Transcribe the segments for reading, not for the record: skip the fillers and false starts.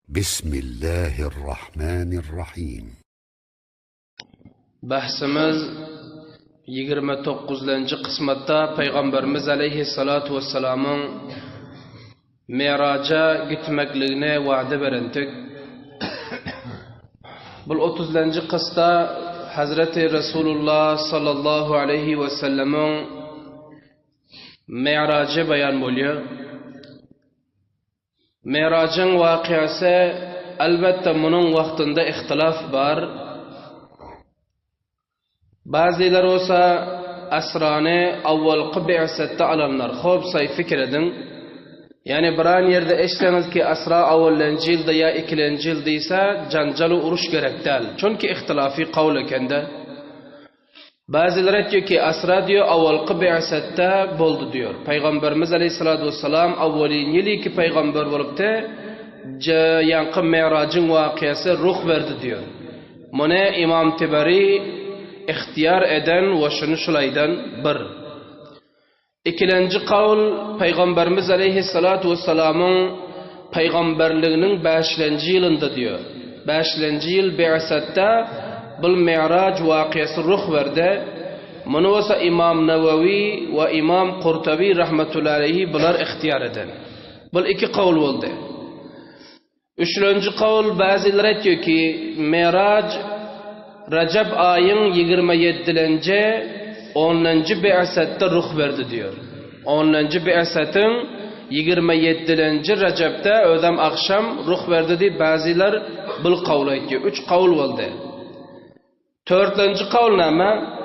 Bismillahirrahmanirrahim. Bahsimiz 29. qismatda Peygamberimiz aleyhissalatu vesselam'ın Miraca gitmekliğine vaade verendik. Bu 30. qista Hazreti Resulullah sallallahu aleyhi ve sellem'in Miracı bayan buluyor. Miracın vakıası elbette bunun vaktinde ihtilaf var. Bazılar olsa asrani avvalqı bi'satda alanlar. Xo'p, say fikr edin. Yani biron yerde eshitsangiz ki asra avvallanchi yilda ya ikkinchi yilda esa janjal urush kerak değil. Chunki ixtilofiy qawl ekanda. Bazılar aytıyor ki asra diyor avvalqı bi'satda bo'ldi diyor. Peygamberimiz aleyhissalatu vesselam avvalin yili ki peygamber bo'libdi, yanqi Miracın vakıası ruh verdi diyor. Buni İmam Tibari ihtiyar eden ve şunu şulaydan bir. İkinci kavl Peygamberimiz aleyhissalatu vesselam'ın peygamberliğinin 5. yılında diyor. 5. yıl bi'satda bu Mirac vakıası ruh verdi. Bunu olsa İmam Nevevi ve İmam Kurtubi rahmetullahi aleyhi bunlar ihtiyar eden. Bu iki kavl oldu. Üçüncü kavl bazıları diyor ki Mirac Recep ayın 27. 10. bi'satda ruh verdi diyor. 10. bi'satın 27. Recep'te ödem akşam ruh verdi diye bazılar bu kavl ediyor. 3 kavl oldu. 4. kavl ama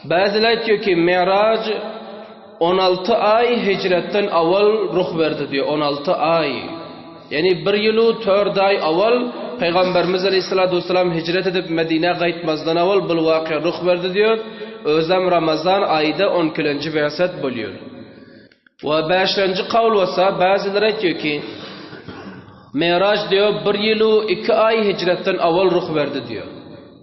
bazılar diyor ki Mirac 16 ay hicretten avval ruh verdi diyor. 16 ay. Yani bir yılı 4 ay avval Peygamberimiz aleyhissalatu vesselam hicret edip Medine'ye gaytmazdan avval bu vakıya ruh verdi diyor. Özlem Ramazan ayda 12. bi'sat buluyor. Ve 5. kavl olsa bazıları diyor ki Mirac diyor bir yılı 2 ay hicretten avval ruh verdi diyor.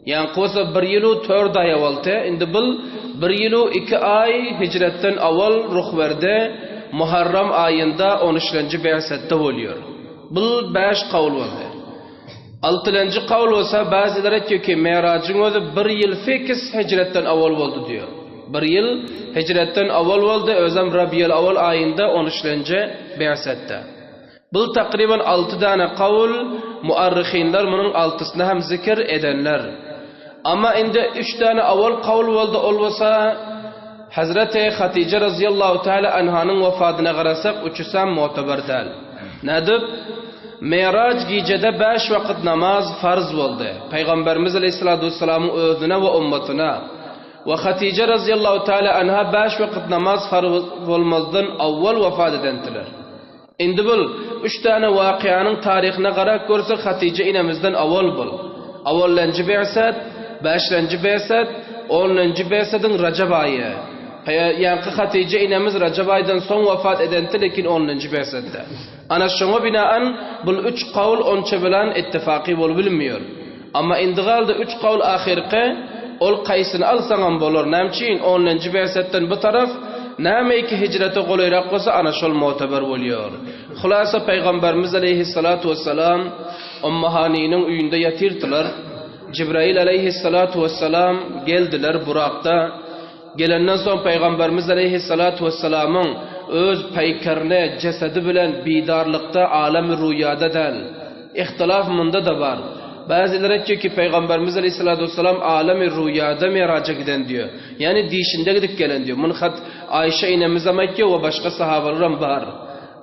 Yani kosa bir yılı 4 ay avvalda indi bu bir yılı 2 ay hicretten avval ruh verdi. Muharram ayında 13. bi'satda oluyor. Bu 5 kavl oldu. 6. kavl olsa bazıları diyor ki Miracın özü bir yıl fix hicretten avval oldu diyor. Bir yıl hicretten avval oldu. Özlem Rabiul Avval ayında 13. bi'satda. Bu takriben 6 tane kavl muarrixinler bunun 6'sını hem zikir edenler. Ama indi 3 tane avval kavl oldu olmasa Hazreti Hatice radıyallahu teala anhanın vefatına qarasak uçsam mu'tabar değil. Nedir? Mirac gecede 5 vakit namaz farz oldu. Peygamberimiz aleyhissalatu vesselam'ın özüne ve ümmetine. Ve Hatice radıyallahu teala anha 5 vakit namaz farz olmazdan avval vefat edendiler. Indi bu 3 tane vakıyanın tarihine qarak görse Hatice inemizden avval bul. Avvallanchi bi'sat, 5. bi'sat, 10. bi'satın Recep ayı. Yani Hatice inemiz Recep aydan son vefat edendi lekin 10. bi'satda. Ana şuna binaen bu 3 kavl onça bilen ittifaki bol bilmiyor. Ama indigalda 3 kavl ahirki ol qaysini alsagan bolur. Namçin 10. bi'satdan bu taraf nameki hicrete qolayrak olsa ana şol mu'tabar boluyor. Xulasa Peygamberimiz aleyhissalatu vesselam Ummahani'nin uyunda yatirdiler. Cibrail aleyhissalatu vesselam geldiler Burak'ta. Gelenden son Peygamberimiz aleyhissalatu vesselam'ın öz peykerine cesedi bilen bidarlıkta alem-i rüyada del. İhtilaf bunda da var. Bazıları diyor ki Peygamberimiz aleyhissalatu vesselam alem-i rüyada Miraca giden diyor. Yani dişinde gidip gelen diyor. Bunu Ayşe inemiz ama diyor ve başka sahabalarım var.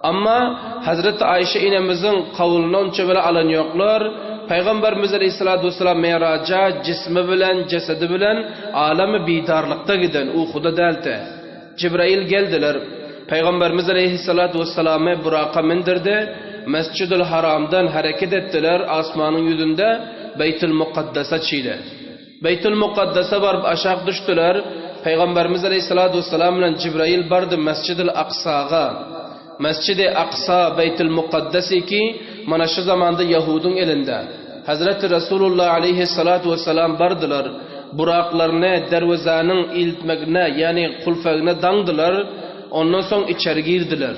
Ama Hazreti Ayşe inemizin kavlunu onça böyle alan yoklar. Peygamberimiz aleyhissalatu vesselam Miraca cismi bilen, cesedi bilen alemi bidarlıkta giden, uykuda değildi. Cibrail geldiler. Peygamberimiz aleyhissalatu vesselam'ı Burak'a mindirdi. Mescid-ül Haram'dan hareket ettiler. Asmanın yüzünde Beytül Mukaddes'e çiğdi. Beytül Mukaddes'e varıp aşağı düştüler. Peygamberimiz aleyhissalatu vesselam ile Cibrail vardı Mescid-ül Aksa'ga. Mescid-i Aksa Beytül Mukaddes'i ki mana şu zamanda Yahudun elinde. Hazreti Resulullah aleyhissalatu vesselam bardılar. Buraklarını dervazanın iltmekine yani kulfağına dandılar. Ondan sonra içeri girdiler.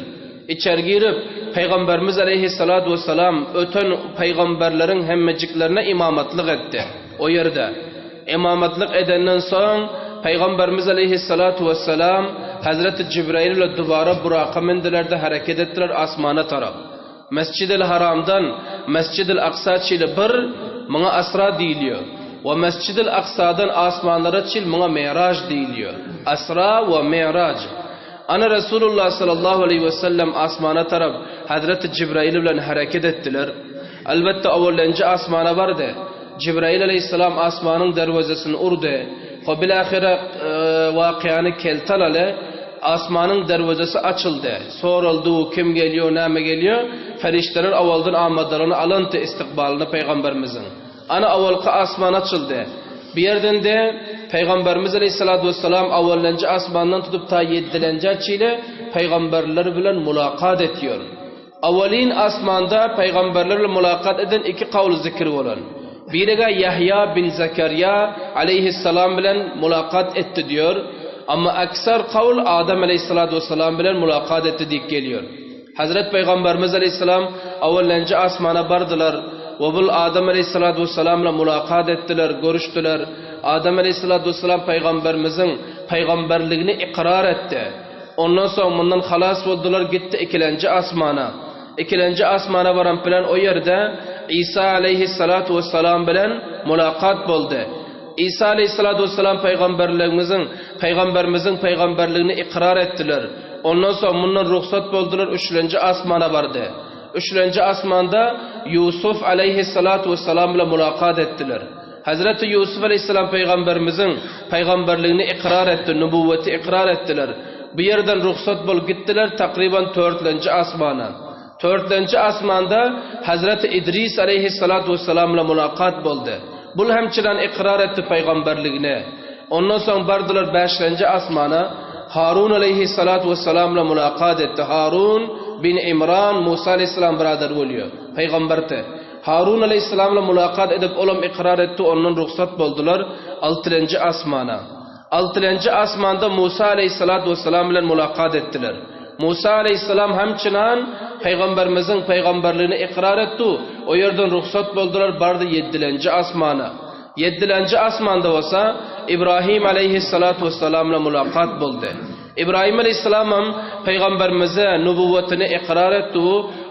İçeri girip Peygamberimiz aleyhissalatu vesselam öten peygamberlerin hemmeciklerine imamatlık etti. O yerde imamatlık edenden sonra Peygamberimiz aleyhissalatu vesselam Hazreti Cibrail ile duvara Burak'a mindiler de hareket ettiler asmana taraf. Mescid-i Haram'dan Mescid-i Aksa çile bir mına asra deyiliyor. Ve Mescid-i Aksa'dan asmanlara çil mına mi'raj deyiliyor. Asra ve mi'raj. Ana Resulullah sallallahu aleyhi ve sellem asmana taraf Hazreti Cibrail ile hareket ettiler. Elbette avvalınca asmana vardı. Cibrail aleyhisselam asmanın dervazesini urdu. Ve bilahire vakiyanı keltalale asmanın dervazesi açıldı. Soruldu kim geliyor, neme geliyor? Ferişteler avvaldan amadlarını alındı istikbalını Peygamberimizin. Ana avvalka asman açıldı. Bir yerden de Peygamberimiz aleyhissalatu vesselam avvalınca asmandan tutup ta 7. açıyla peygamberler bilen mulakat ediyor. Avvalin asmanda peygamberlerle mulakat eden iki kavl zikri olan. Biriga Yahya bin Zekeriya aleyhisselam bilen mulakat etti diyor. Ama aksar kavl Adem aleyhissalatu vesselam bilen mulakat etti deyip geliyor. Hazret Peygamberimiz aleyhisselam avvalınca asmana bardılar. Ve bu Adem aleyhissalatu vesselamla mulakat ettiler, görüştüler. Adem aleyhissalatu vesselam peygamberimizin peygamberliğini ikrar etti. Ondan sonra bundan halas oldular, gitti ikinci asmana. İkinci asmana varan plan o yerde İsa aleyhissalatu vesselam bilen mulakat buldu. İsa aleyhissalatu vesselam peygamberimizin peygamberliğini ikrar ettiler. Ondan sonra bundan ruhsat buldular, 3. asmana vardı. 3. asmanda Yusuf aleyhissalatu vesselam ile mulakat ettiler. Hazreti Yusuf aleyhisselam peygamberimizin peygamberliğini ikrar etti, nübüvveti ikrar ettiler. Bir yerden ruhsat bul gittiler takriben 4. asmana. 4. asmanda Hazreti İdris aleyhissalatu vesselam ile mulakat buldu. Bul hemçiren ikrar etti peygamberliğine. Ondan sonra bardılar 5. asmana. Harun aleyhissalatu vesselam ile mulakat etti. Harun bin İmran Musa aleyhisselam birader oluyor. Peygamberti. Harun aleyhisselam ile mulakat edip olam ikrar etti. Onun ruhsat buldular 6. asmana. 6. asmanda Musa aleyhissalatu vesselam ile mulakat ettiler. Musa aleyhisselam hemçinan peygamberimizin peygamberliğini ikrar etti. O yerden ruhsat buldular bardı 7. asmana. 7. asmanda olsa İbrahim aleyhissalatu vesselam ile mulakat buldu. İbrahim aleyhisselam peygamberimize nübüvvetini ikrar etti.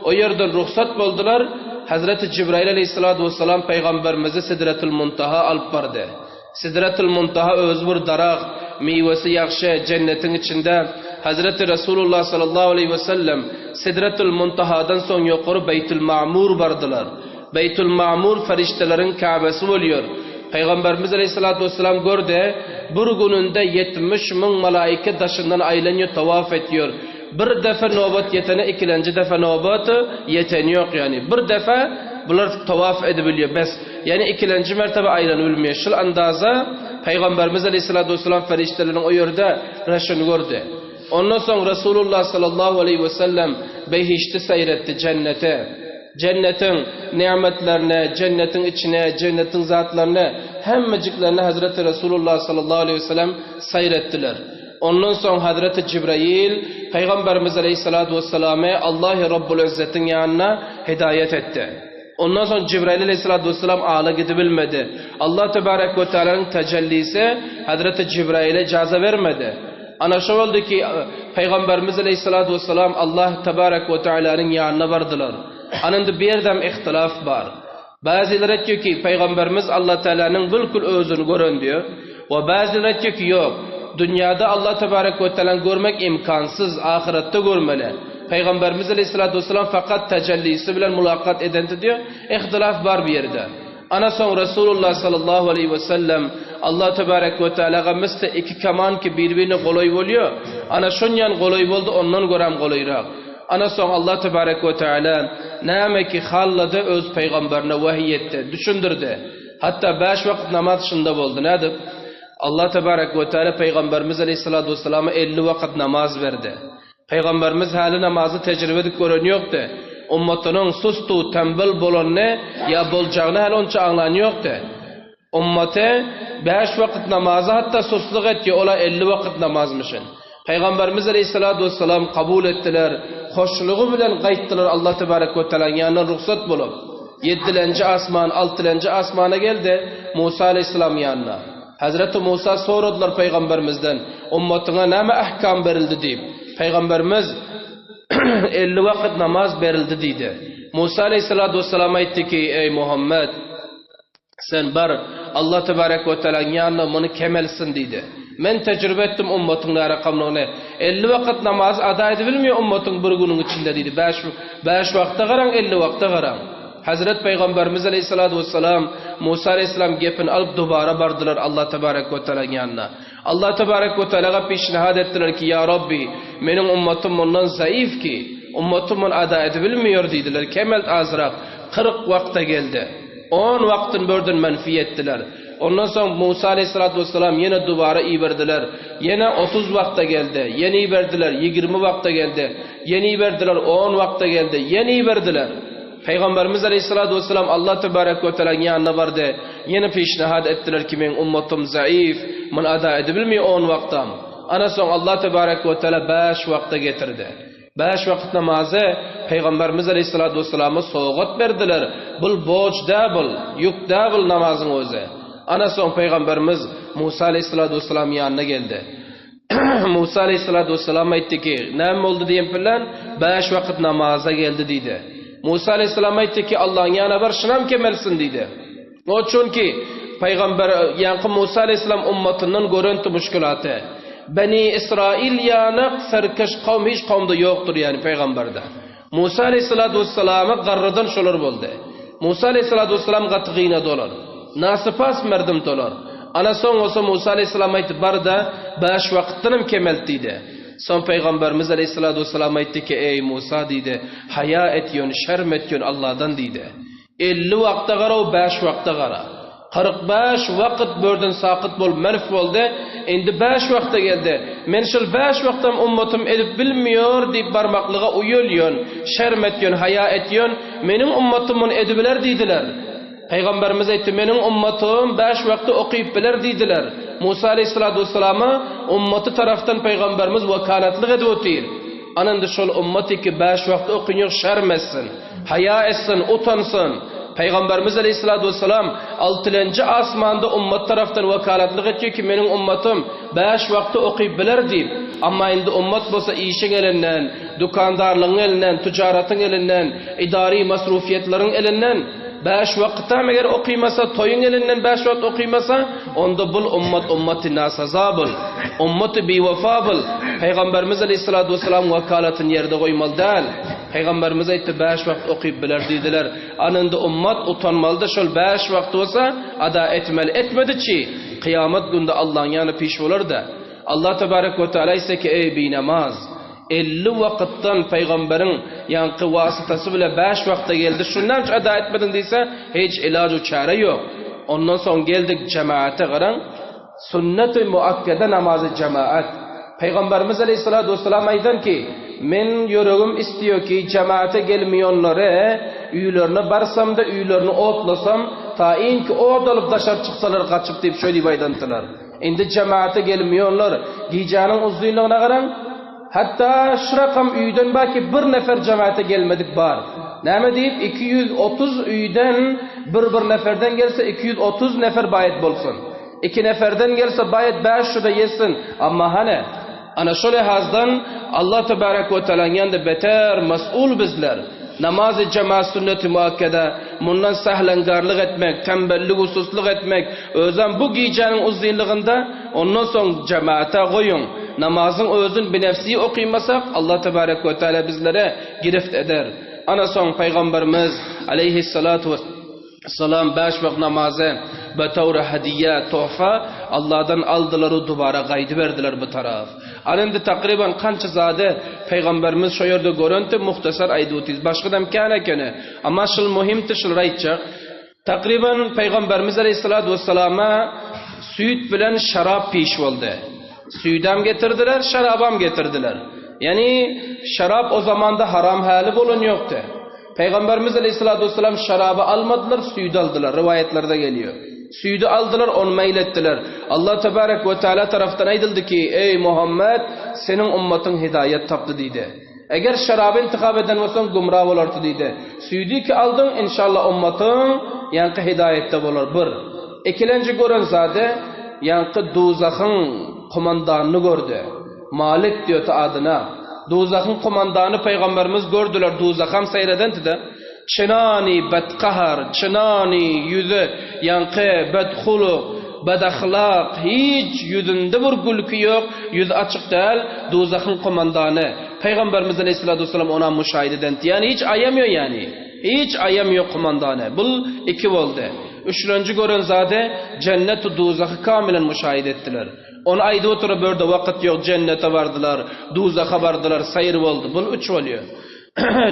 O yerden ruhsat buldular. Hazreti Cibrail aleyhissalatu vesselam peygamberimize Sidretul Muntaha alıp vardı. Sidretul Muntaha özbür daraq, meyvesi yakşı cennetin içinde. Hazreti Resulullah sallallahu aleyhi ve sellem Sidretul Muntaha'dan son yukarı Beytül Ma'mur vardılar. Beytül Ma'mur feriştelerin Kabe'si oluyor. Peygamberimiz aleyhissalatu vesselam gördü. Bir gününde 70.000 malaike taşından ayleniyor, tavaf ediyor. Bir defa nöbet yetene, 2. defa nöbet yeteni yok yani. Bir defa bunlar tavaf edebiliyor bes. Yani 2. mertebe aylanıbilmiyor. Şıl andaza Peygamberimiz aleyhissalatu vesselam feriştelerin o yerde reşini gördü. Ondan sonra Resulullah sallallahu aleyhi ve sellem behişti seyretti cennete. Cennetin nimetlerine, cennetin içine, cennetin zatlarına, hemmeciklerine Hazreti Resulullah sallallahu aleyhi ve sellem seyrettiler. Ondan sonra Hazreti Cibrail Peygamberimiz aleyhissalatu vesselam'e Allah-u Rabbul İzzet'in yanına hidayet etti. Ondan sonra Cibrail aleyhissalatu vesselam ağla gidebilmedi. Allah Tebarek ve Teala'nın tecellisi Hazreti Cibrail'e caza vermedi. Ana şu oldu ki Peygamberimiz aleyhissalatu vesselam Allah Tebarek ve Teala'nın yanına vardılar. Anında bir yerden ihtilaf var. Bazıları diyor ki Peygamberimiz Allah Teala'nın bilkul özünü görün diyor. Ve bazıları diyor ki yok. Dünyada Allah Tebarek ve Teala'nı görmek imkansız. Ahirette görmeli. Peygamberimiz aleyhissalatu vesselam fakat tecellisi bilen mulakat edildi diyor. İhtilaf var bir yerde. Ana son Resulullah sallallahu aleyhi ve sellem Allah Tebarek ve Teala'ga misli 2 kaman ki birbirine kolay oluyor. Ana şunyan kolay oldu ondan görem kolayrak. Ana son Allah Tebarek ve Teala neme ki halladı öz peygamberine vahiy etti, düşündürdü. Hatta 5 vakit namaz şunda oldu. Nedir? Allah Tebarek ve Teala Peygamberimiz aleyhissalatu vesselam'a 50 vakit namaz verdi. Peygamberimiz hali namazı tecrübe edip gören yoktu. Ummatının sustu, tembel bolanını ya bolacağını hali onca anlayan yoktu. Ummate 5 vakit namazı hatta susluk etti. Ola 50 vakit namazmışın. Peygamberimiz aleyhissalatu vesselam kabul ettiler. hoşluğu bilen qaytdılar Allah tebarek ve teala yanına ruhsat bulup. 7-nji asman, 6-nji asmana geldi Musa aleyhisselam yanına. Hazreti Musa soradılar peygamberimizden, ummatına näme ahkam berildi deyip. Peygamberimiz 50 vakit namaz berildi deydi. Musa aleyhissalatu vesselam aytdı ki, ey Muhammed, sen bar Allah tebarek ve teala yanına bunu kemelsin deydi. Men tecrübe ettim ummatına rakamlarını. 50 vakit namaz ada edilmiyor ummatın bir günün içinde deydi. 5 vakta qaran, 50 vakta qaran. Hazret Peygamberimiz aleyhissalatu vesselam Musa aleyhisselam gepin alıp dubara bardılar Allah tebarek ve teala yanına. Allah tebarek ve teala'ga peşnihad ettiler ki, ya Rabbi, menin ummatim ondan zayıf ki, ummatim onu ada edebilmiyor dediler. Kemel azrak 40 vakta geldi. 10 vaktin bördün menfi ettiler. Ondan sonra Musa aleyhissalatu vesselam yine dubara iyi verdiler. Yine 30 vakta geldi. Yeni iyi verdiler. 20 vakta geldi. Yeni iyi verdiler. 10 vakta geldi. Yeni iyi verdiler. Peygamberimiz aleyhissalatu vesselam Allah tebarek ve teala yanına vardı. Yine peşnihad ettiler ki men ummatim zayıf. Men ada edebilmiyor 10 vaktam. Ana son Allah tebarek ve teala 5 vakta getirdi. 5 vakit namazı Peygamberimiz aleyhissalatu vesselam'a soğut verdiler. Bul boç dabıl, yük dabıl namazın özü. Ana son Peygamberimiz Musa aleyhissalatu vesselam yanına geldi. Musa aleyhissalatu vesselam aytdı ki, näme oldu diyen bilen 5 vakit namaza geldi dedi. Musa aleyhisselam aytdı ki, Allah'ın yanına bar şınam kemelsin dedi. O çünkü Peygamber yankı Musa aleyhisselam ummatından görüntü müşkülatı. Beni İsrail yanık serkeş kavm hiç kavmda yoktur yani Peygamber'de. Musa aleyhissalatu vesselam'a garradan şolar boldu. Musa aleyhissalatu vesselam gatığına dolar. Nasıpas merdim dolar. Ana son olsa Musa aleyhisselam aytdı barda 5 vakittinim kemelt dedi. Son Peygamberimiz aleyhissalatu vesselam aytdı ki, ey Musa dedi, haya etyon, şerm etyon Allah'dan dedi. 50 vakta gara o 5 vakta gara. 45 vakit bördün sakıt bol, merf boldu. Endi 5 vakta geldi. Men şol 5 vaktam ummatim edip bilmiyor deyip barmaklığa uyulyon, şerm etyon, haya etyon. Menin ummatim onu edibiler dediler. Peygamberimiz aytdı, menin ummatim 5 vakti okuyup biler dediler. Musa aleyhissalatu vesselam'a ummatı taraftan Peygamberimiz vakalatlık edip otur. Anında şol ummati ki 5 vakti okuyuyor, şerm etsin, haya etsin, utansın. Peygamberimiz aleyhissalatu vesselam 6-nji asmanda ummat taraftan vakalatlık ediyor ki menin ummatim 5 vakti okuyup biler deyip. Ama indi ummat bolsa işin elinden, dukandarlığın elinden, ticaretin elinden, idari masrufiyetlerin elinden 5 vakittam eğer okuymasa, toyun elinden 5 vakit okuymasa, onda bul ummati nasazabıl, ummati bivafabıl. Peygamberimiz aleyhissalatu vesselam vakalatın yerde koymal değil. Peygamberimiz aytdı 5 vakit okuyup biler dediler. Anında ummat utanmalıdır. Şol 5 vakit olsa ada etmeli. Etmedi ki kıyamet günde Allah'ın yanı piş olur da. Allah tebarek ve teala ise ki ey bi namaz 50 vakittan peygamberin yankı vasıtası bile 5 vakta geldi. Şundan hiç ada etmedin deyse hiç ilacı çare yok. Ondan sonra geldik cemaate qaran. Sünnet-i muakkede namazı cemaat. Peygamberimiz aleyhissalatu vesselam aydan ki, men yüreğim istiyor ki cemaate gelmeyonları üylerine barsam da üylerini otlasam ta inki ot alıp dışarı çıksalar kaçıp deyip şöyle baydantılar. Endi cemaate gelmeyonlar giycanın uzunluğuna qaran. Hatta şurakam üyden belki bir nefer cemaate gelmedik var. Näme deyip 230 üyden bir neferden gelse 230 nefer bayet bolsun. 2 neferden gelse bayet 5 da yesin. Ama hani ana şöyle hazdan Allah tebarek ve teala'nın yanında beter mas'ul bizler. Namaz-ı cemaat sünnet-i muakkede bundan sahlengarlık etmek, tembellik, hususluk etmek, özden bu giyeceğinin uzunluğunda ondan sonra cemaate koyun. Namazın özün bir nefsi okuymasak Allah tebarek ve teala bizlere girift eder. Ana son Peygamberimiz aleyhissalatu vesselam 5 vakit namazı betavra hediye, tuhfa Allah'dan aldılar o dubara gaydı verdiler bu taraf. Anında takriben kança zade Peygamberimiz şu yerde görüntü muhtasar aydutiz. Başka da imkan ekene. Ama şıl muhimti şıl raytçak. Takriben Peygamberimiz aleyhissalatu vesselama süt bilen şarap piş oldu. Süydam getirdiler, şarabam getirdiler. Yani şarap o zamanda haram hali bulun yoktu. Peygamberimiz aleyhissalatu vesselam şarabı almadılar, süydü aldılar. Rivayetlerde geliyor. Süydü aldılar, onu meylettiler. Allah tebarek ve teala taraftan aydıldı ki ey Muhammed senin ummatın hidayet taptı dedi. Eğer şarabı intikab eden olsan gumrah olardı deydi. Süydü ki aldın inşallah ummatın yankı hidayette olur. Bir. İkilenci gören zade yankı duzakın kumandanını gördü. Malik diyor ta adına. Duzakın kumandanı peygamberimiz gördüler. Duzakam seyreden de. Çınani bedkahar, çınani yüzü yankı bedhuluk, bedahlak, hiç yüzünde bir gülkü yok, yüzü açık değil, duzakın kumandanı. Peygamberimiz Aleyhisselatü Vesselam ona müşahede edendi. Yani hiç ayamıyor yani. Hiç ayamıyor kumandanı. Bu iki oldu. Üçüncü gören zade cennet-u duzakı kamilen müşahede ettiler. Onu ayda oturup böyle vakit yok, cennete vardılar, duzaka vardılar, sayır oldu. Bu üç oluyor.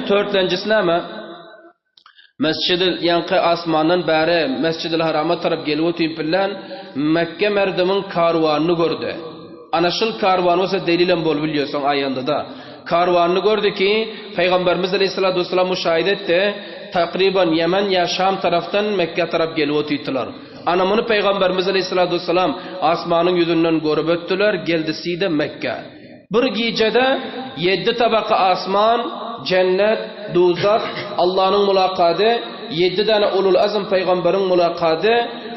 Dördüncüsü ne ama? Mescid-i yankı asmanın bari Mescid-i Haram'a taraf geliyor tüyüpillen Mekke merdimin karvanını gördü. Anaşıl karvanı olsa delilen bol biliyorsun ayında da. Karvanını gördü ki Peygamberimiz Aleyhisselatü Vesselam müşahede etti. Takriben Yemen ya Şam taraftan Mekke taraf geliyor tüyütüler. Anamını Peygamberimiz Aleyhisselatü Vesselam asmanın yüzünden görüp öttüler. Geldisi de Mekke. Bir gecede 7 tabaka asman, cennet, duzak, Allah'ın mülakadı, 7 tane ulul azm peygamberin mülakadı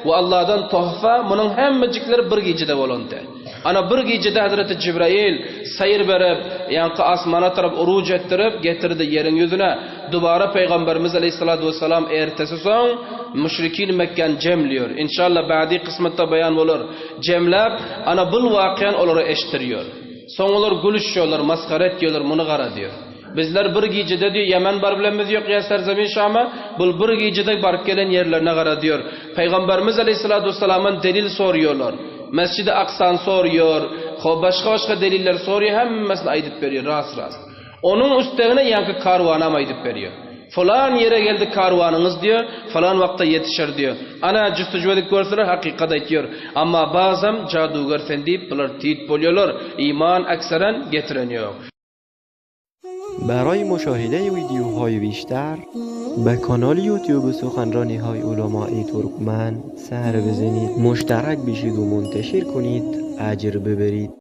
ve Allah'dan tuhfa, bunun hemmecikleri bir gecede olundu. Ana bir gecede Hazreti Cibrail sayır verip, yankı asmana taraf uruc ettirip, getirdi yerin yüzüne. Dubara Peygamberimiz Aleyhisselatü Vesselam ertesi son, müşrikin Mekke'ni cemliyor. İnşallah ba'di kısmette bayan olur. Cemlep, ana bu vakiyen oluru eştiriyor. Son olur gülüşüyorlar, maskaret diyorlar, bunu gara diyor. Bizler bir gecede diyor Yemen bar bilemiz yok ya serzemin Şam'a. Bu bir gecede barıp gelen yerlerine gara diyor. Peygamberimiz Aleyhisselatü Vesselam'ın delil soruyorlar. Mescid-i Aksa'nı soruyor. Başka deliller soruyor. Hemmesini aydıp veriyor ras. Onun üstlerine yankı karvana aydıp veriyor. Falan yere geldi karvanınız diyor. Falan vakta yetişir diyor. Ana cüstücüvedik görseler hakikat diyor. Ama bazen cadugar sen deyip bunlar teyit buluyorlar. İman aksaren getireniyor. برای مشاهده ویدیوهای بیشتر به کانال یوتیوب سخنرانی های علمای ترکمن سر بزنید، مشترک بشید و منتشر کنید، اجر ببرید.